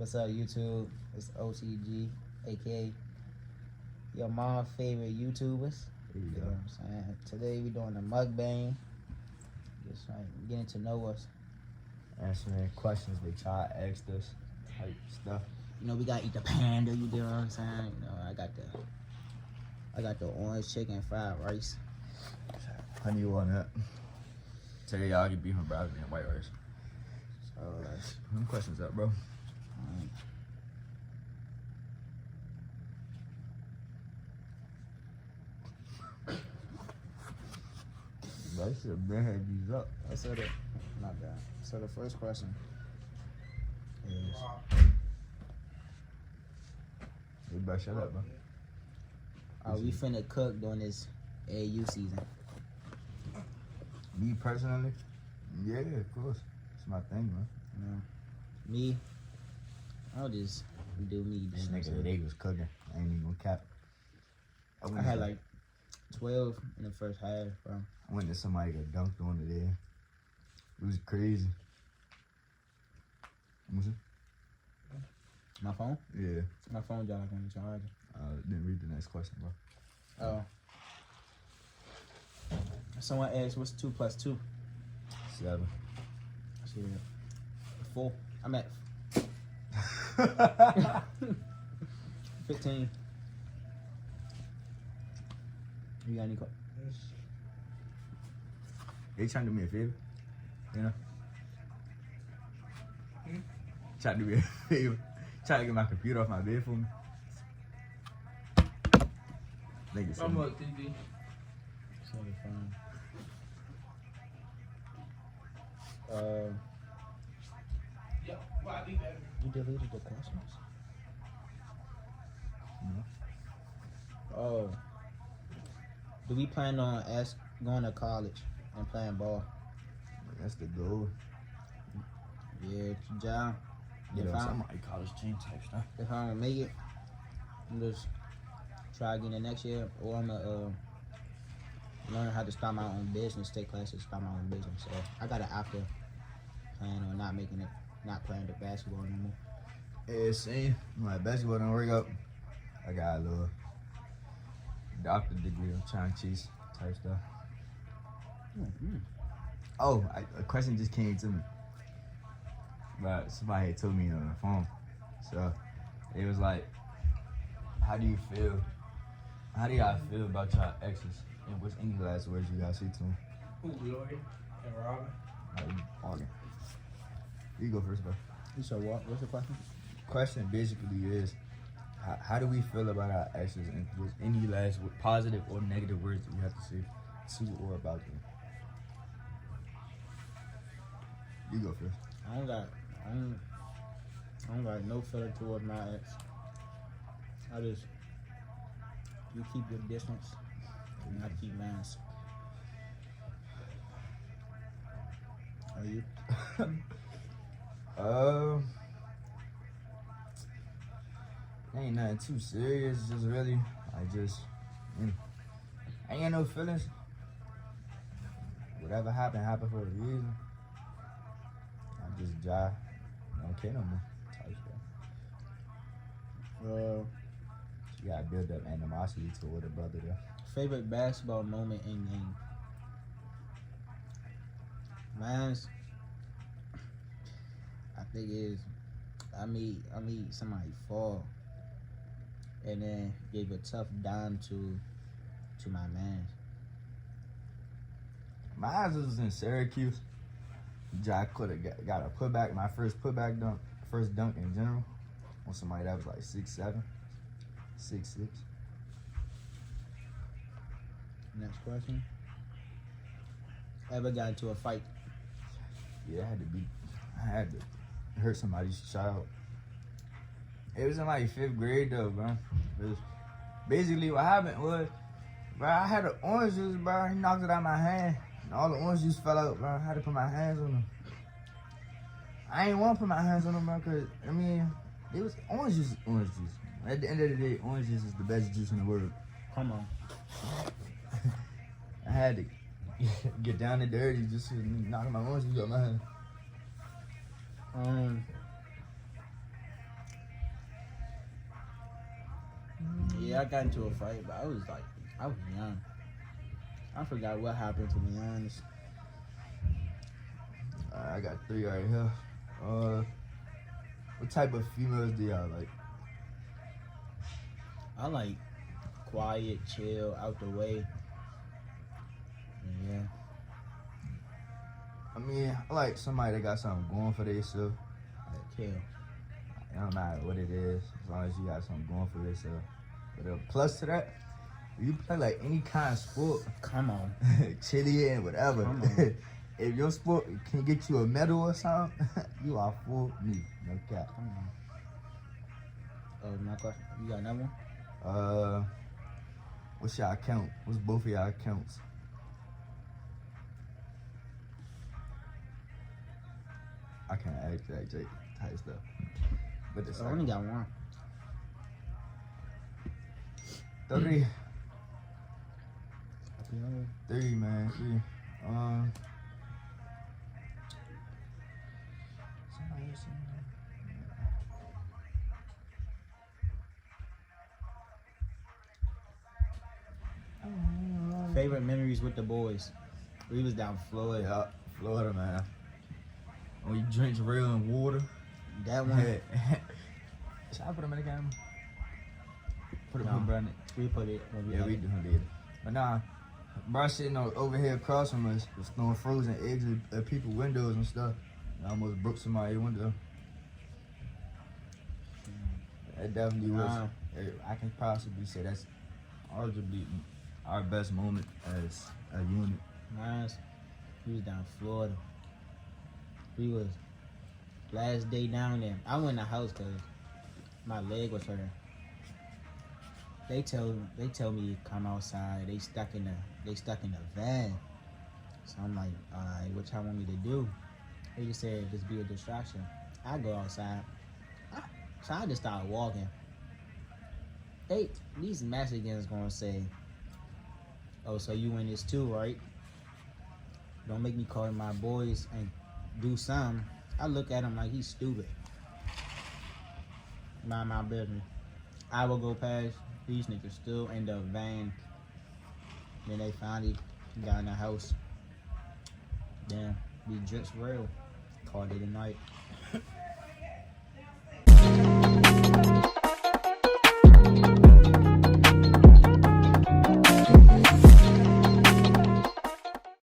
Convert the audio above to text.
What's up, YouTube? It's OCG, aka your mom's favorite YouTubers. You know what I'm saying? Today we doing a mukbang. Just like getting to know us. Answering questions they try to ask us, type stuff. You know, we gotta eat the panda, you know what I'm saying? You know, I got the orange chicken fried rice. Honey on that. Today y'all get beef and brownie and white rice. So that's Them questions up, bro. Bro, I should have been had these up. so not bad. So the first question is, You better shut up, bro. are we finna cook during this AU season? Me personally, yeah, of course. It's my thing, man. You know, me, I'll just do me. This you know what I'm nigga saying? today was cooking. I ain't even gonna cap. I had like 12 in the first half, bro. I went to somebody got dunked on today. It was crazy. What's it? My phone? Yeah. My phone died on the charger. Didn't read the next question, bro. Oh. Someone asked, what's 2 plus 2? 7. Shit. 4. I'm at 15. You got any questions? They trying to do me a favor, you know? Trying to do me a favor. Trying to get my computer off my bed for me. Nigga said, TV. So fine. Yeah, well, I think that. You deleted the questions? no. Oh. Do we plan on going to college and playing ball? That's the goal. Yeah, John. You know, If I- some like college team type stuff. If I don't make it, I'm just try again the next year, or I'm gonna learn how to start my own business, take classes, start my own business. So I got an after plan on not making it, not playing the basketball anymore. Yeah, same. My basketball don't work out. I got a little doctor degree. I'm trying to chase type stuff. Mm-hmm. Oh, a question just came to me. But somebody had told me on the phone. So it was like, how do y'all feel about y'all exes? And what's any last words you guys say to them? Who, Lori and Robin? Okay. You go first, bro. You said what? What's the question? Question basically is, how do we feel about our exes, and was any last positive or negative words that you have to say to or about them? You go first. I don't got no feeling towards my ex. You keep your distance, and I keep mine. Are you? Ain't nothing too serious. Just really, I ain't got no feelings. Whatever happened for a reason. I just jive. I don't care no more. Type stuff. You gotta build up animosity toward a brother there. Favorite basketball moment in game? Mine's, I think is, I meet somebody fall, and then gave a tough dime to my man. My eyes was in Syracuse. Jack could have got a putback, my first dunk in general, on somebody that was like 6'7", 6'6". Next question. Ever got into a fight? Yeah, I had to hurt somebody's child. It was in like 5th grade though, bro. Basically what happened was, bro, I had an orange juice, bro. He knocked it out of my hand. And all the orange juice fell out, bro. I had to put my hands on him. I ain't want to put my hands on him, bro, because, I mean, it was orange juice. At the end of the day, orange juice is the best juice in the world. Come on. I had to get down and dirty just to knock my orange juice out my hand. Yeah, I got into a fight, but I was young. I forgot what happened, to be honest. I got 3 right here. What type of females do y'all like? I like quiet, chill, out the way. Yeah. I mean, I like somebody that got something going for themselves. Chill. It don't matter what it is, as long as you got something going for yourself. But plus to that, you play like any kind of sport, Come on. chili and whatever. Come on. If your sport can get you a medal or something, you are for me. No cap. Come on. Oh, my question. You got another one? What's y'all count? What's both of y'all counts? I can't ask that Jake type stuff. But the I only got one. 3. Happy Halloween. 3, man. 3. Somebody else. Favorite memories with the boys? We was down Florida. Yeah, Florida, man. When you drink real and water. That one. Should I put them in the camera? Put No. bro in it. We put it when we Yeah, had we it. did. But nah, bro sitting over here across from us, was throwing frozen eggs at people's windows and stuff. I almost broke somebody's window. That definitely was. Nah. I can possibly say that's arguably our best moment as a unit. Mine's, we was down Florida. We was last day down there. I went in the house because my leg was hurting. They tell me to come outside. They stuck in the van. So I'm like, alright, what y'all want me to do? They just said just be a distraction. I go outside. So I just started walking. These Mexicans gonna say, oh, so you in this too, right? Don't make me call my boys and do something. I look at him like he's stupid. Mind my business. I will go past. These niggas still in the van. Then they finally got in the house. Damn, we just real. Called it a night.